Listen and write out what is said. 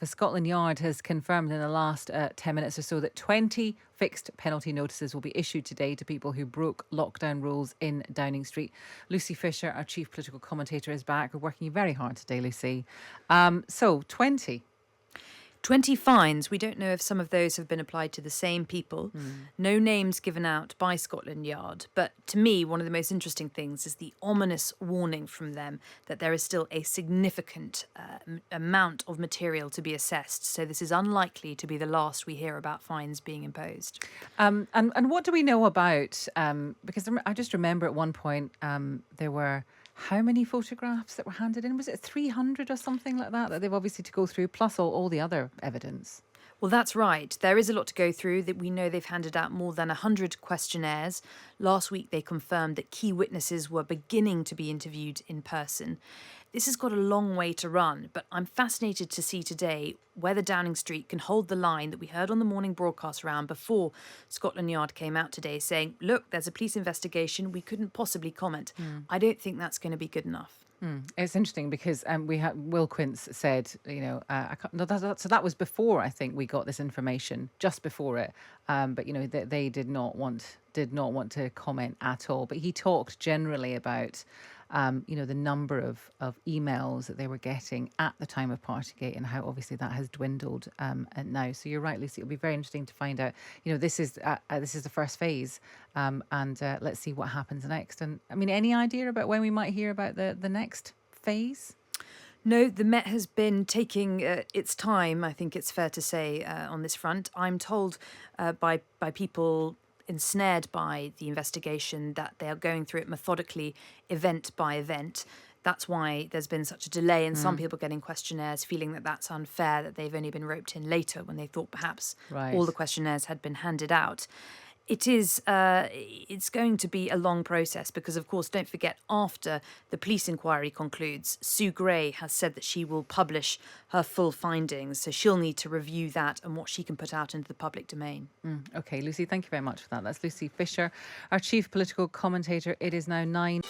The Scotland Yard has confirmed in the last 10 minutes or so that 20 fixed penalty notices will be issued today to people who broke lockdown rules in Downing Street. Lucy Fisher, our chief political commentator, is back. We're working very hard today, Lucy. So 20. 20 fines. We don't know if some of those have been applied to the same people. No names given out by Scotland Yard. But to me, one of the most interesting things is the ominous warning from them that there is still a significant amount of material to be assessed. So this is unlikely to be the last we hear about fines being imposed. And what do we know about, because I just remember at one point there were how many photographs that were handed in? Was it 300 or something like that they've obviously to go through, plus all the other evidence? Well, that's right. There is a lot to go through. That we know they've handed out more than 100 questionnaires. Last week, they confirmed that key witnesses were beginning to be interviewed in person. This has got a long way to run, but I'm fascinated to see today whether Downing Street can hold the line that we heard on the morning broadcast round before Scotland Yard came out today saying, look, there's a police investigation. We couldn't possibly comment. I don't think that's going to be good enough. It's interesting because we had Will Quince said, so that was before I think we got this information, just before it. But they did not want to comment at all. But he talked generally about the number of emails that they were getting at the time of Partygate and how obviously that has dwindled now. So you're right, Lucy. It'll be very interesting to find out. This is the first phase, and let's see what happens next. And I mean, any idea about when we might hear about the next phase? No, the Met has been taking its time, I think it's fair to say, on this front. I'm told by people ensnared by the investigation that they are going through it methodically, event by event. That's why there's been such a delay, and some people getting questionnaires feeling that that's unfair, that they've only been roped in later when they thought perhaps all the questionnaires had been handed out. It's going to be a long process because, of course, don't forget, after the police inquiry concludes, Sue Gray has said that she will publish her full findings. So she'll need to review that and what she can put out into the public domain. Okay, Lucy, thank you very much for that. That's Lucy Fisher, our chief political commentator. It is now 9.